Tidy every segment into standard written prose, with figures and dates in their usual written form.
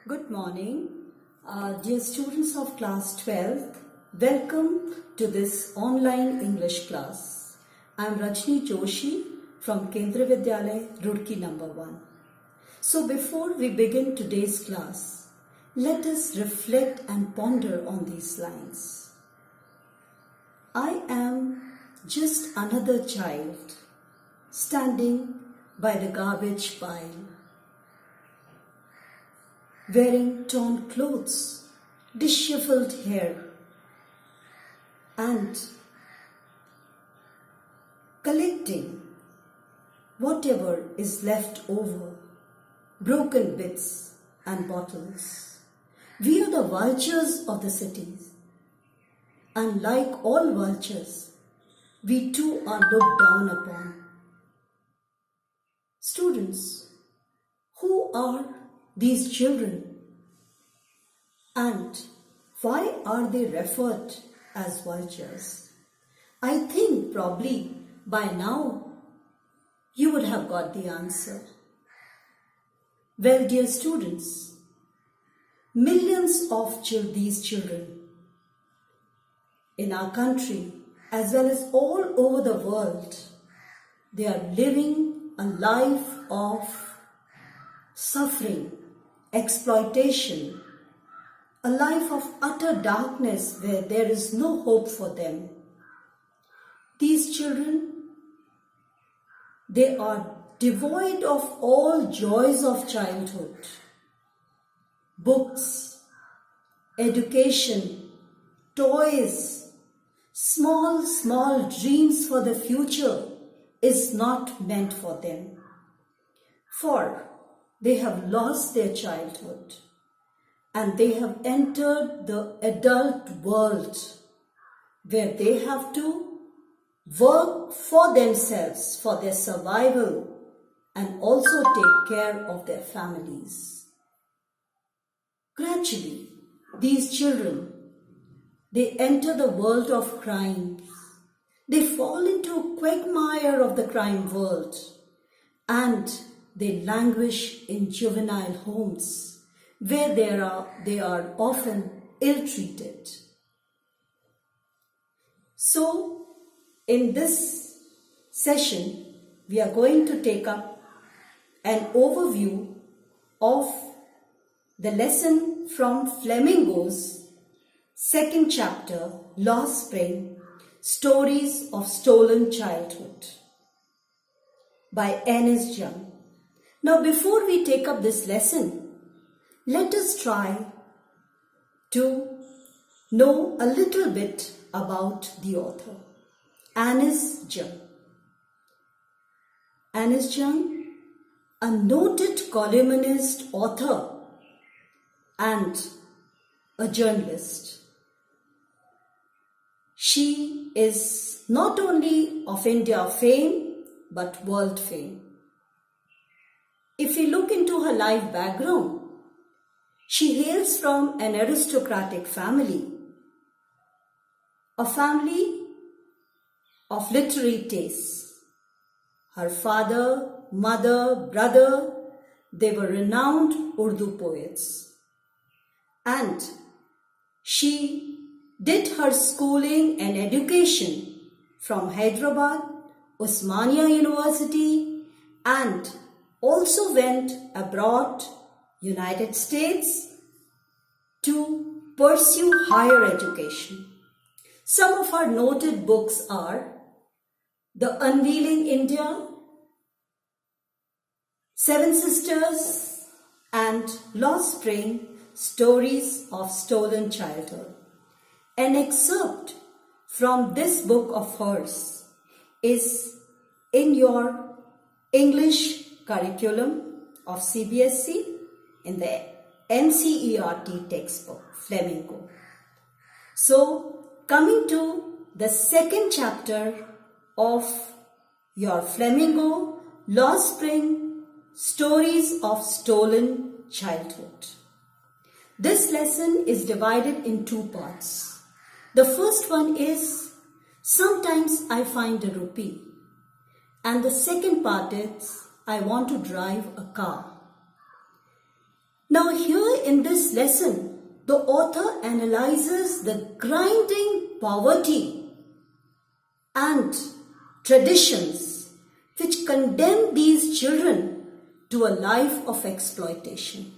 Good morning, dear students of class 12th. Welcome to this online English class. I am Rajni Joshi from Kendra Vidyalaya, Roorkee number 1. So before we begin today's class, let us reflect and ponder on these lines. I am just another child standing by the garbage pile, wearing torn clothes, disheveled hair, and collecting whatever is left over, broken bits and bottles. We are the vultures of the cities, and like all vultures, we too are looked down upon. Students, who are these children, and why are they referred as vultures? I think probably by now you would have got the answer. Well, dear students, millions of these children in our country as well as all over the world, they are living a life of suffering, exploitation, a life of utter darkness where there is no hope for them. These children, they are devoid of all joys of childhood. Books, education, toys, small dreams for the future is not meant for them. For they have lost their childhood and they have entered the adult world where they have to work for themselves, for their survival, and also take care of their families. Gradually, these children, they enter the world of crimes. They fall into a quagmire of the crime world and they languish in juvenile homes where they are often ill-treated. So, in this session, we are going to take up an overview of the lesson from Flamingo's second chapter, Lost Spring, Stories of Stolen Childhood by Ernest Young. Now, before we take up this lesson, let us try to know a little bit about the author, Ernest Young. Ernest Young, a noted columnist, author, and a journalist. She is not only of India fame, but world fame. If we look into her life background, she hails from an aristocratic family, a family of literary tastes. Her father, mother, brother, they were renowned Urdu poets. And she did her schooling and education from Hyderabad, Osmania University, and also went abroad, United States, to pursue higher education. Some of her noted books are The Unveiling India, Seven Sisters, and Lost Spring, Stories of Stolen Childhood. An excerpt from this book of hers is in your English curriculum of CBSE in the NCERT textbook, Flamingo. So, coming to the second chapter of your Flamingo, Lost Spring, Stories of Stolen Childhood. This lesson is divided in two parts. The first one is, sometimes I find a rupee. And the second part is, I want to drive a car. Now here in this lesson, the author analyzes the grinding poverty and traditions which condemn these children to a life of exploitation.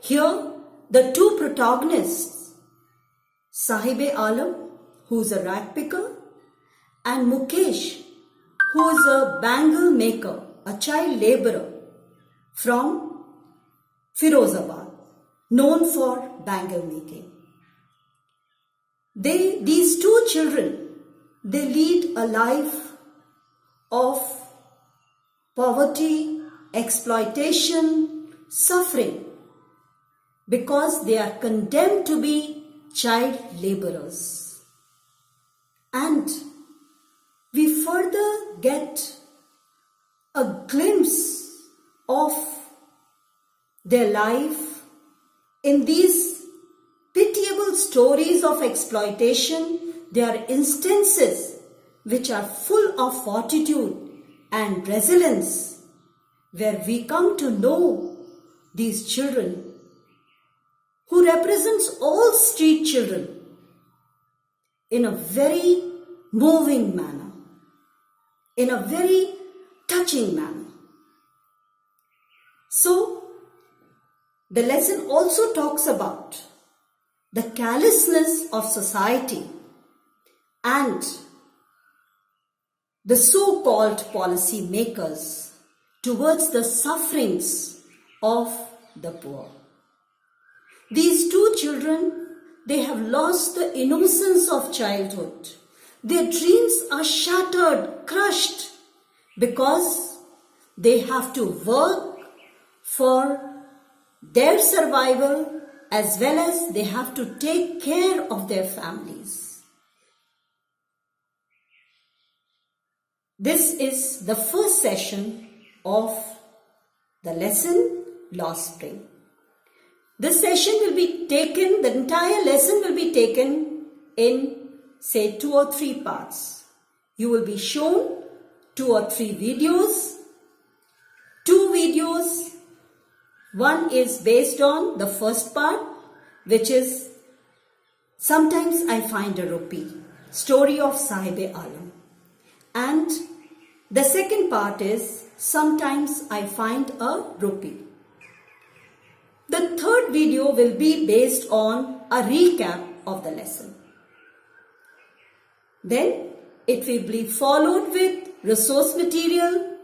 Here, the two protagonists, Sahib-e-Alam, who is a rag picker, and Mukesh, who is a bangle maker, a child labourer from Firozabad, known for bangle making. These two children, they lead a life of poverty, exploitation, suffering, because they are condemned to be child labourers. And we further get a glimpse of their life in these pitiable stories of exploitation. They are instances which are full of fortitude and resilience, where we come to know these children who represents all street children in a very moving manner, in a very touching manner. So, the lesson also talks about the callousness of society and the so-called policy makers towards the sufferings of the poor. These two children, they have lost the innocence of childhood. Their dreams are shattered, crushed, because they have to work for their survival as well as they have to take care of their families. This is the first session of the lesson Lost Spring. This session will be taken, the entire lesson will be taken in say 2 or 3 parts. You will be shown 2 or 3 videos. 2 videos. One is based on the first part, which is Sometimes I Find a Rupee, story of Sahib-e-Alam. And the second part is Sometimes I Find a Rupee. The third video will be based on a recap of the lesson. Then it will be followed with resource material,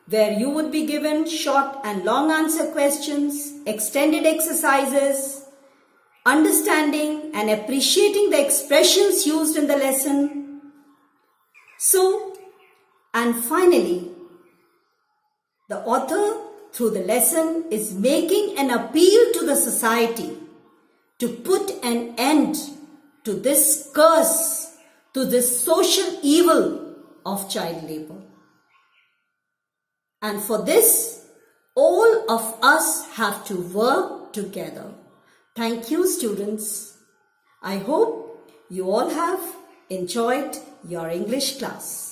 where you would be given short and long answer questions, extended exercises, understanding and appreciating the expressions used in the lesson. So, and finally, the author through the lesson is making an appeal to the society to put an end to this curse, to this social evil of child labor. And for this, all of us have to work together. Thank you, students. I hope you all have enjoyed your English class.